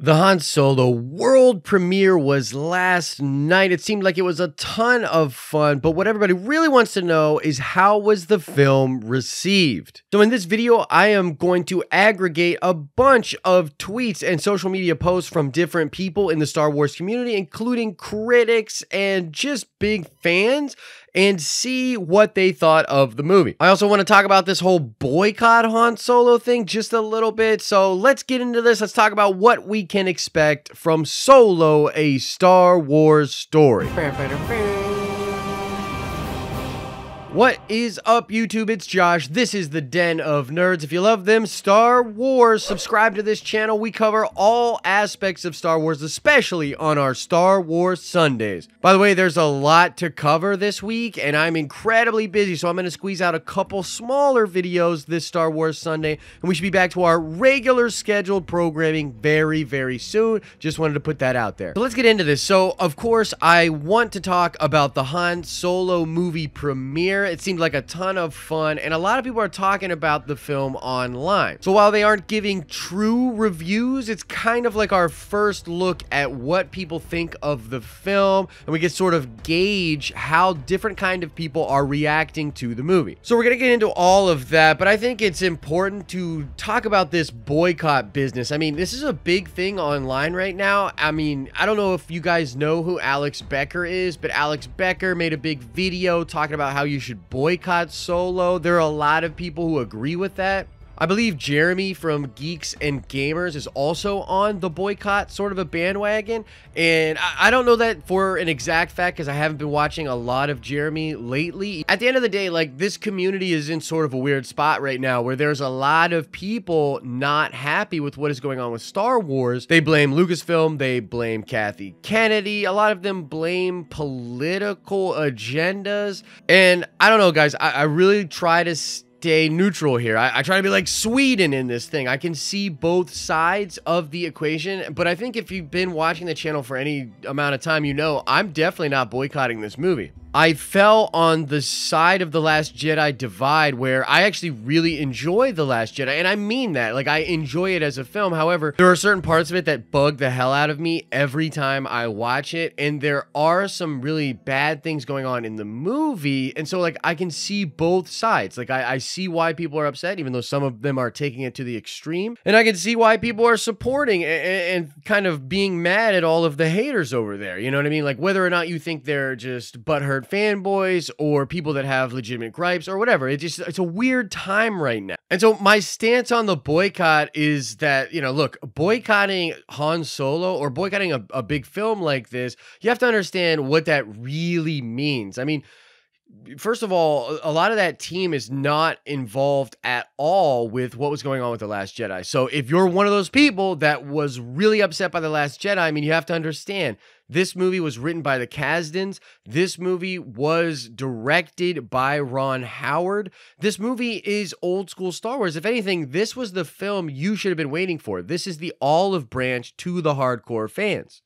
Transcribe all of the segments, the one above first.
The Han Solo world premiere was last night. It seemed like it was a ton of fun, but what everybody really wants to know is how was the film received? So in this video, I am going to aggregate a bunch of tweets and social media posts from different people in the Star Wars community, including critics and just big fans, and see what they thought of the movie. I also want to talk about this whole boycott Han Solo thing just a little bit. So let's get into this. Let's talk about what we can expect from Solo, a Star Wars story. What is up, YouTube? It's Josh. This is the Den of Nerds. If you love them Star Wars, subscribe to this channel. We cover all aspects of Star Wars, especially on our Star Wars Sundays. By the way, there's a lot to cover this week, and I'm incredibly busy, so I'm going to squeeze out a couple smaller videos this Star Wars Sunday, and we should be back to our regular scheduled programming very, very soon. Just wanted to put that out there. So let's get into this. So, of course, I want to talk about the Han Solo movie premiere. It seemed like a ton of fun, and a lot of people are talking about the film online. So while they aren't giving true reviews, it's kind of like our first look at what people think of the film, and we can sort of gauge how different kind of people are reacting to the movie. So we're gonna get into all of that, but I think it's important to talk about this boycott business. I mean, this is a big thing online right now. I mean, I don't know if you guys know who Alex Becker is, but Alex Becker made a big video talking about how you should boycott Solo. There are a lot of people who agree with that. I believe Jeremy from Geeks and Gamers is also on the boycott sort of a bandwagon, and I don't know that for an exact fact because I haven't been watching a lot of Jeremy lately. At the end of the day, like, this community is in sort of a weird spot right now where there's a lot of people not happy with what is going on with Star Wars. They blame Lucasfilm, they blame Kathy Kennedy, a lot of them blame political agendas, and I don't know, guys, I really try to stay neutral here. I try to be like Sweden in this thing. I can see both sides of the equation, but I think if you've been watching the channel for any amount of time, you know I'm definitely not boycotting this movie. I fell on the side of The Last Jedi divide where I actually really enjoy The Last Jedi, and I mean that. Like, I enjoy it as a film. However, there are certain parts of it that bug the hell out of me every time I watch it, and there are some really bad things going on in the movie, and so, like, I can see both sides. Like, I see why people are upset, even though some of them are taking it to the extreme, and I can see why people are supporting and kind of being mad at all of the haters over there. You know what I mean? Like, whether or not you think they're just butthurt fanboys or people that have legitimate gripes or whatever. It's a weird time right now. And so my stance on the boycott is that, you know, look, boycotting Han Solo or boycotting a big film like this, you have to understand what that really means. I mean, first of all, a lot of that team is not involved at all with what was going on with The Last Jedi. So if you're one of those people that was really upset by The Last Jedi, I mean, you have to understand this movie was written by the Kasdans. This movie was directed by Ron Howard. This movie is old school Star Wars. If anything, this was the film you should have been waiting for. This is the olive branch to the hardcore fans.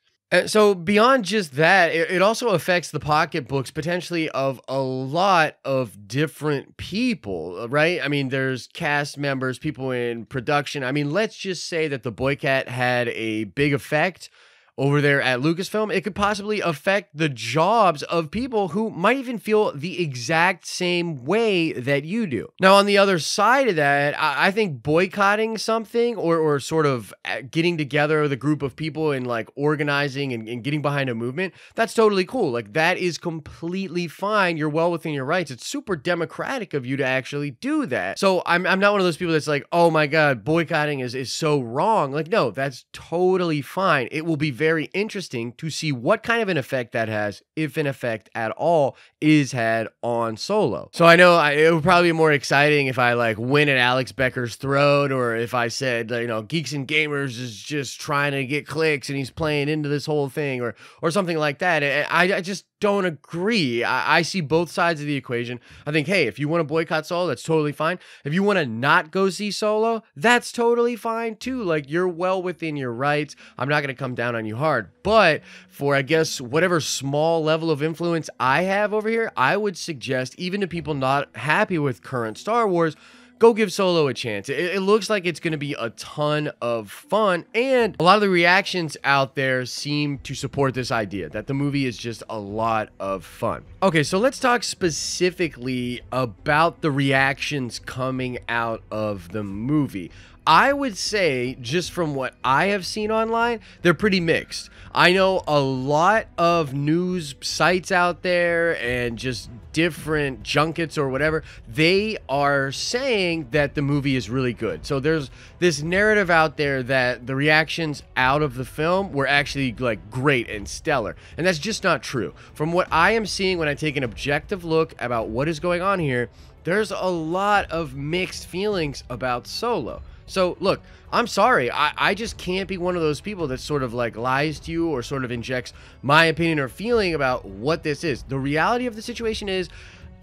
So beyond just that, it also affects the pocketbooks potentially of a lot of different people, right? I mean, there's cast members, people in production. I mean, let's just say that the boycott had a big effect over there at Lucasfilm. It could possibly affect the jobs of people who might even feel the exact same way that you do. Now, on the other side of that, I think boycotting something or sort of getting together with a group of people and like organizing and getting behind a movement, that's totally cool. Like, that is completely fine. You're well within your rights. It's super democratic of you to actually do that. So I'm not one of those people that's like, oh my God, boycotting is so wrong. Like, no, that's totally fine. It will be very interesting to see what kind of an effect that has, if an effect at all is had on Solo. So I know it would probably be more exciting if I like went at Alex Becker's throat, or if I said, you know, Geeks and Gamers is just trying to get clicks and he's playing into this whole thing, or something like that. And I just don't agree. I see both sides of the equation. I think, hey, if you want to boycott Solo, that's totally fine. If you want to not go see Solo, that's totally fine too. Like, you're well within your rights. I'm not going to come down on you hard. But for, I guess, whatever small level of influence I have over here, I would suggest, even to people not happy with current Star Wars, go give Solo a chance. It looks like it's going to be a ton of fun, and a lot of the reactions out there seem to support this idea that the movie is just a lot of fun. Okay, so let's talk specifically about the reactions coming out of the movie. I would say, just from what I have seen online, they're pretty mixed. I know a lot of news sites out there and just different junkets or whatever, they are saying that the movie is really good. So there's this narrative out there that the reactions out of the film were actually like great and stellar. And that's just not true. From what I am seeing when I take an objective look about what is going on here, there's a lot of mixed feelings about Solo. So look, I'm sorry, I just can't be one of those people that sort of like lies to you or sort of injects my opinion or feeling about what this is. The reality of the situation is,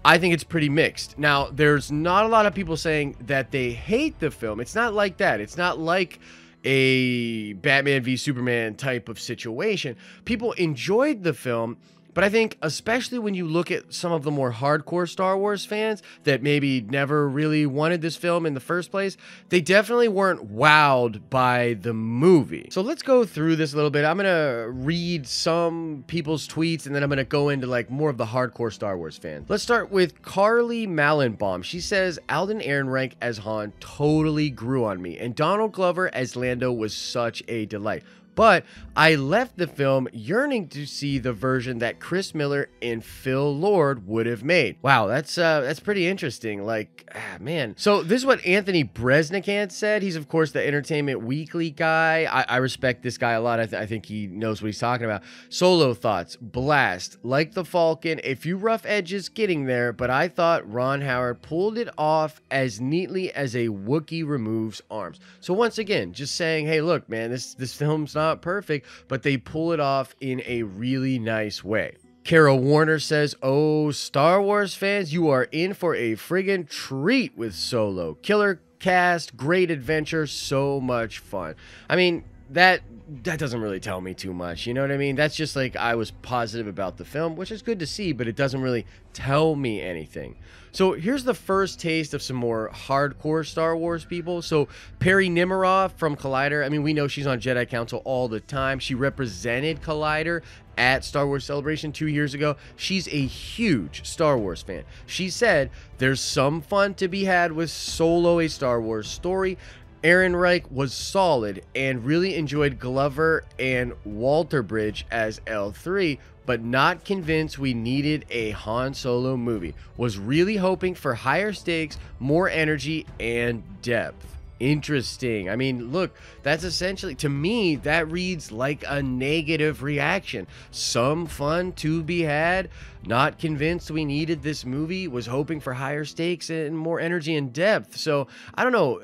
I think it's pretty mixed. Now, there's not a lot of people saying that they hate the film. It's not like that. It's not like a Batman v Superman type of situation. People enjoyed the film, but I think especially when you look at some of the more hardcore Star Wars fans that maybe never really wanted this film in the first place, they definitely weren't wowed by the movie. So let's go through this a little bit. I'm going to read some people's tweets, and then I'm going to go into like more of the hardcore Star Wars fans. Let's start with Carly Mallenbaum. She says, Alden Ehrenreich as Han totally grew on me, and Donald Glover as Lando was such a delight. But I left the film yearning to see the version that Chris Miller and Phil Lord would have made. Wow, that's pretty interesting. Like, man. So this is what Anthony Bresnikant said. He's, of course, the Entertainment Weekly guy. I respect this guy a lot. I think he knows what he's talking about. Solo thoughts. Blast. Like the Falcon, a few rough edges getting there, but I thought Ron Howard pulled it off as neatly as a Wookiee removes arms. So once again, just saying, hey, look, man, this film's not perfect, but they pull it off in a really nice way. Kara Warner says, oh, Star Wars fans, you are in for a friggin' treat with Solo. Killer cast, great adventure, so much fun. I mean, that doesn't really tell me too much, you know what I mean? That's just like, I was positive about the film, which is good to see, but it doesn't really tell me anything. So here's the first taste of some more hardcore Star Wars people. So Perry Nemiroff from Collider, I mean, we know she's on Jedi Council all the time. She represented Collider at Star Wars Celebration 2 years ago. She's a huge Star Wars fan. She said, there's some fun to be had with Solo, a Star Wars story. Ehrenreich was solid and really enjoyed Glover and Walter Bridge as L3, but not convinced we needed a Han Solo movie. Was really hoping for higher stakes, more energy, and depth. Interesting. I mean, look, that's essentially, to me, that reads like a negative reaction. Some fun to be had, not convinced we needed this movie, was hoping for higher stakes and more energy and depth. So, I don't know.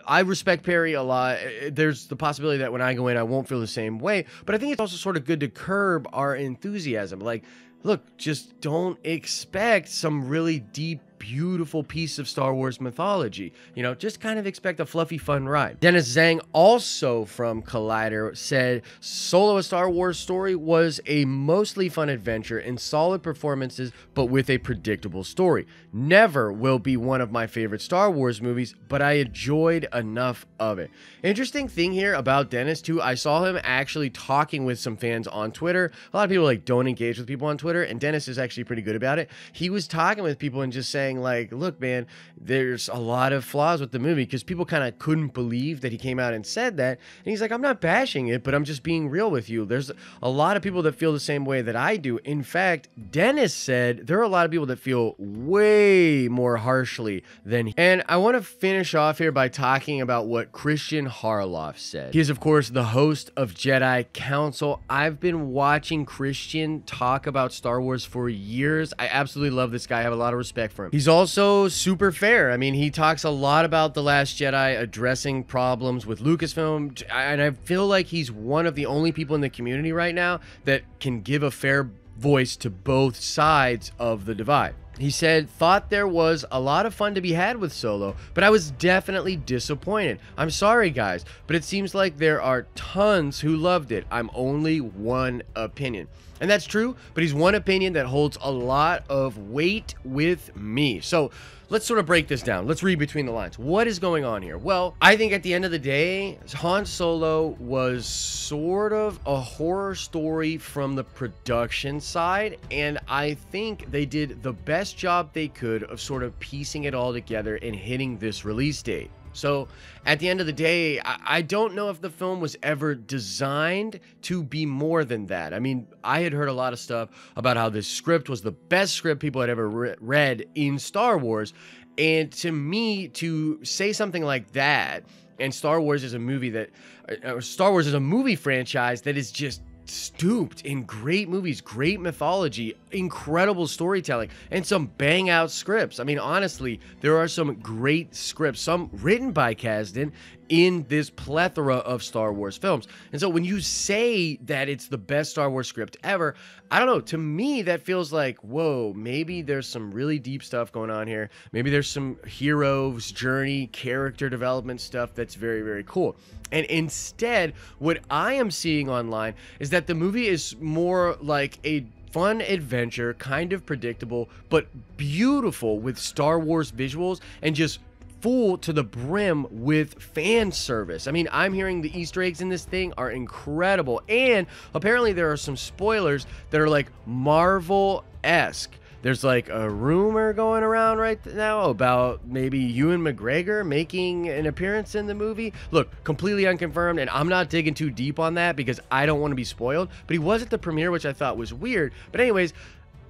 I respect Perry a lot. There's the possibility that when I go in, I won't feel the same way. But I think it's also sort of good to curb our enthusiasm. Like, look, just don't expect some really deep, beautiful piece of Star Wars mythology. You know, just kind of expect a fluffy, fun ride. Dennis Zhang, also from Collider, said, Solo, a Star Wars story, was a mostly fun adventure and solid performances, but with a predictable story. Never will be one of my favorite Star Wars movies, but I enjoyed enough of it. Interesting thing here about Dennis, too, I saw him actually talking with some fans on Twitter. A lot of people, like, don't engage with people on Twitter, and Dennis is actually pretty good about it. He was talking with people and just saying, like, look, man, there's a lot of flaws with the movie, because people kind of couldn't believe that he came out and said that. And he's like, I'm not bashing it, but I'm just being real with you. There's a lot of people that feel the same way that I do. In fact, Dennis said there are a lot of people that feel way more harshly than he. And I want to finish off here by talking about what Christian Harloff said. He is, of course, the host of Jedi Council. I've been watching Christian talk about Star Wars for years. I absolutely love this guy. I have a lot of respect for him. He's also super fair. I mean, he talks a lot about The Last Jedi, addressing problems with Lucasfilm, and I feel like he's one of the only people in the community right now that can give a fair voice to both sides of the divide. He said, thought there was a lot of fun to be had with Solo, but I was definitely disappointed. I'm sorry, guys, but it seems like there are tons who loved it. I'm only one opinion. And that's true, but he's one opinion that holds a lot of weight with me. So let's sort of break this down. Let's read between the lines. What is going on here? Well, I think at the end of the day, Han Solo was sort of a horror story from the production side, and I think they did the best job they could of sort of piecing it all together and hitting this release date. So at the end of the day, I don't know if the film was ever designed to be more than that. I mean, I had heard a lot of stuff about how this script was the best script people had ever read in Star Wars. And to me, to say something like that, and Star Wars is a movie that, Star Wars is a movie franchise that is just stooped in great movies, great mythology, incredible storytelling, and some bang out scripts. I mean, honestly, there are some great scripts, some written by Kasdan, in this plethora of Star Wars films. And so when you say that it's the best Star Wars script ever, I don't know, to me that feels like, whoa, maybe there's some really deep stuff going on here. Maybe there's some hero's journey, character development stuff that's very, very cool. And instead, what I am seeing online is that the movie is more like a fun adventure, kind of predictable, but beautiful with Star Wars visuals and just full to the brim with fan service. I mean, I'm hearing the Easter eggs in this thing are incredible, and apparently there are some spoilers that are like Marvel-esque. There's like a rumor going around right now about maybe Ewan McGregor making an appearance in the movie. Look, completely unconfirmed, and I'm not digging too deep on that because I don't want to be spoiled, but he was at the premiere, which I thought was weird. But anyways,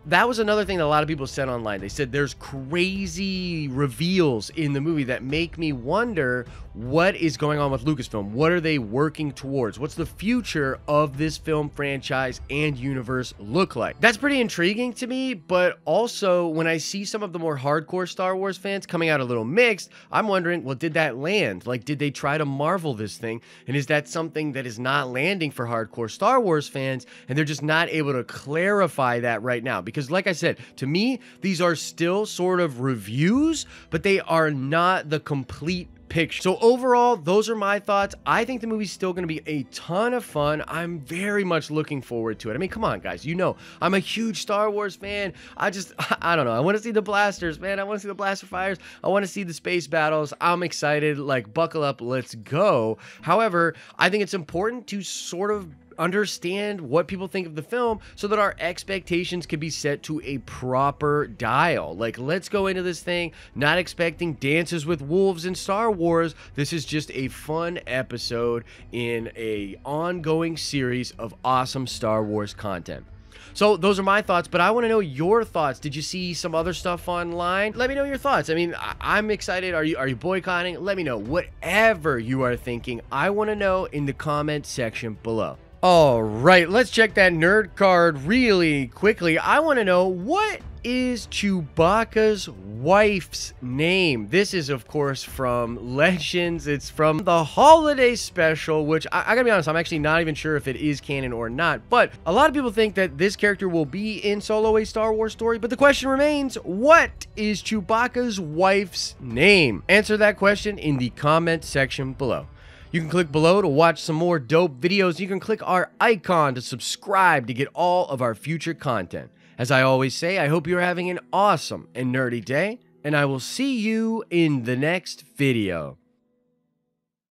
that was another thing that a lot of people said online. They said there's crazy reveals in the movie that make me wonder what is going on with Lucasfilm. What are they working towards? What's the future of this film franchise and universe look like? That's pretty intriguing to me, but also when I see some of the more hardcore Star Wars fans coming out a little mixed, I'm wondering, well, did that land? Like, did they try to Marvel this thing? And is that something that is not landing for hardcore Star Wars fans and they're just not able to clarify that right now? Because like I said, to me, these are still sort of reviews, but they are not the complete picture. So overall, those are my thoughts. I think the movie's still going to be a ton of fun. I'm very much looking forward to it. I mean, come on, guys. You know, I'm a huge Star Wars fan. I don't know. I want to see the blasters, man. I want to see the blaster fires. I want to see the space battles. I'm excited. Like, buckle up. Let's go. However, I think it's important to sort of understand what people think of the film so that our expectations can be set to a proper dial. Like, let's go into this thing not expecting dances with wolves in Star Wars. This is just a fun episode in a ongoing series of awesome Star Wars content. So those are my thoughts, but I want to know your thoughts. Did you see some other stuff online? Let me know your thoughts. I mean, I'm excited. Are you boycotting? Let me know. Whatever you are thinking, I want to know in the comment section below. All right, let's check that nerd card really quickly. I want to know, what is Chewbacca's wife's name? This is, of course, from Legends. It's from the holiday special, which I gotta be honest, I'm actually not even sure if it is canon or not. But a lot of people think that this character will be in Solo: A Star Wars Story. But the question remains, what is Chewbacca's wife's name? Answer that question in the comment section below. You can click below to watch some more dope videos. You can click our icon to subscribe to get all of our future content. As I always say, I hope you're having an awesome and nerdy day, and I will see you in the next video.